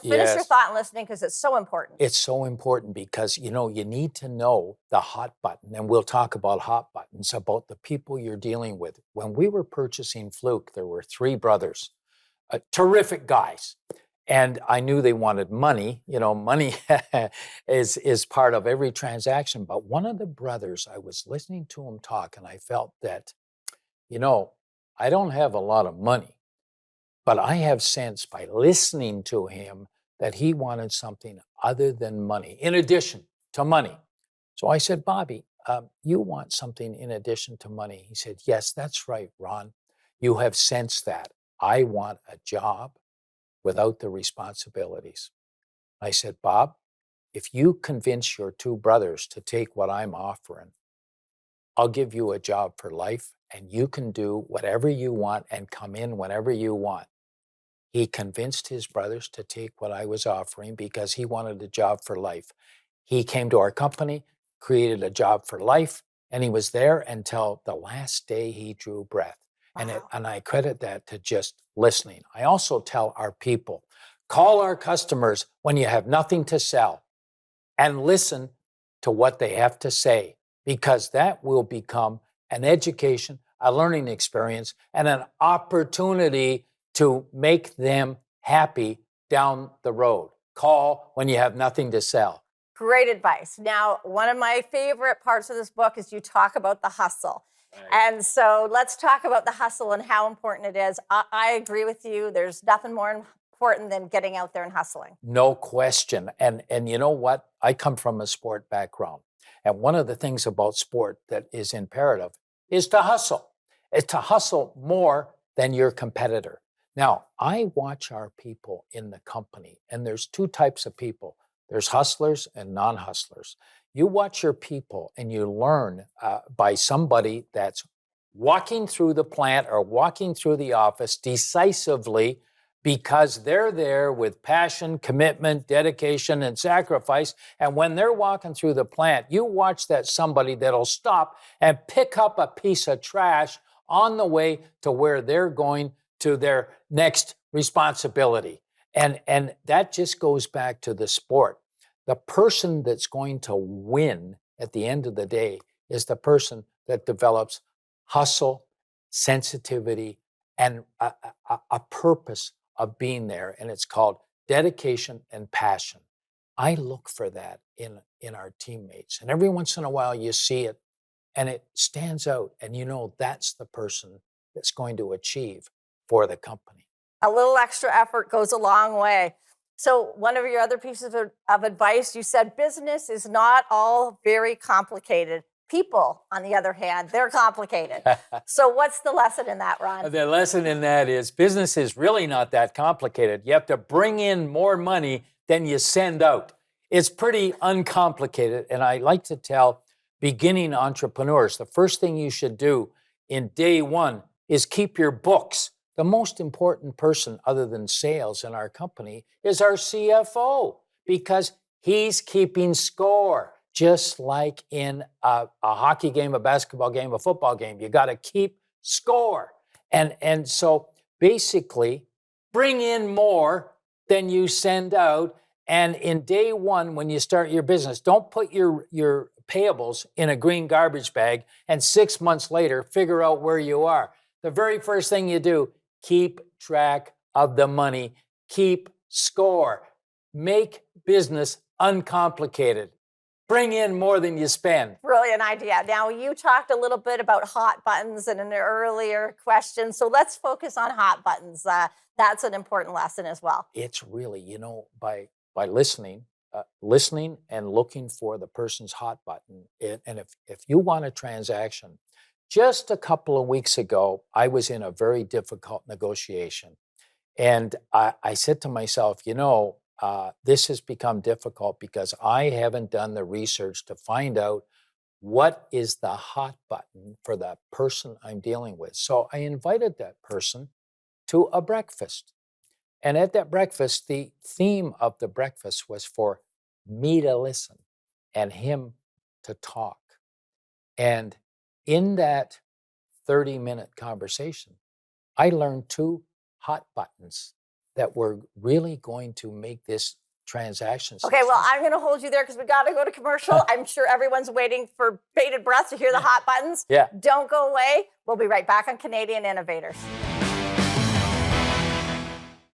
Finish your Yes. thought and listening because it's so important. It's so important because, you need to know the hot button, and we'll talk about hot buttons, about the people you're dealing with. When we were purchasing Fluke, there were three brothers, terrific guys. And I knew they wanted money. Money is part of every transaction. But one of the brothers, I was listening to him talk, and I felt that, you know, I don't have a lot of money, but I have sense by listening to him that he wanted something other than money, in addition to money. So I said, Bobby, you want something in addition to money? He said, yes, that's right, Ron. You have sensed that. I want a job without the responsibilities. I said, Bob, if you convince your two brothers to take what I'm offering, I'll give you a job for life and you can do whatever you want and come in whenever you want. He convinced his brothers to take what I was offering because he wanted a job for life. He came to our company, created a job for life, and he was there until the last day he drew breath. Wow. And I credit that to just listening. I also tell our people, call our customers when you have nothing to sell and listen to what they have to say, because that will become an education, a learning experience, and an opportunity to make them happy down the road. Call when you have nothing to sell. Great advice. Now, one of my favorite parts of this book is you talk about the hustle. Right. And so let's talk about the hustle and how important it is. I agree with you. There's nothing more important than getting out there and hustling. No question. And you know what? I come from a sport background. And one of the things about sport that is imperative is to hustle. It's to hustle more than your competitor. Now, I watch our people in the company, and there's two types of people. There's hustlers and non-hustlers. You watch your people and you learn by somebody that's walking through the plant or walking through the office decisively because they're there with passion, commitment, dedication, and sacrifice. And when they're walking through the plant, you watch that somebody that'll stop and pick up a piece of trash on the way to where they're going to their next responsibility. And that just goes back to the sport. The person that's going to win at the end of the day is the person that develops hustle, sensitivity, and a purpose of being there. And it's called dedication and passion. I look for that in our teammates. And every once in a while you see it and it stands out. And that's the person that's going to achieve for the company. A little extra effort goes a long way. So one of your other pieces of advice, you said business is not all very complicated. People, on the other hand, they're complicated. So what's the lesson in that, Ron? The lesson in that is business is really not that complicated. You have to bring in more money than you send out. It's pretty uncomplicated. And I like to tell beginning entrepreneurs, the first thing you should do in day one is keep your books. The most important person other than sales in our company is our CFO because he's keeping score. Just like in a hockey game, a basketball game, a football game, you got to keep score. And so basically bring in more than you send out. And in day one, when you start your business, don't put your payables in a green garbage bag and 6 months later figure out where you are. The very first thing you do, keep track of the money, keep score, make business uncomplicated. Bring in more than you spend. Brilliant idea. Now, you talked a little bit about hot buttons in an earlier question, so let's focus on hot buttons. That's an important lesson as well. It's really, by listening, listening and looking for the person's hot button. And if you want a transaction, just a couple of weeks ago, I was in a very difficult negotiation. And I said to myself, this has become difficult because I haven't done the research to find out what is the hot button for the person I'm dealing with. So I invited that person to a breakfast. And at that breakfast, the theme of the breakfast was for me to listen and him to talk. And in that 30-minute conversation, I learned two hot buttons that we're really going to make this transaction Okay, well, successful. I'm going to hold you there because we got to go to commercial. I'm sure everyone's waiting for bated breath to hear the hot buttons. Yeah. Don't go away. We'll be right back on Canadian Innovators.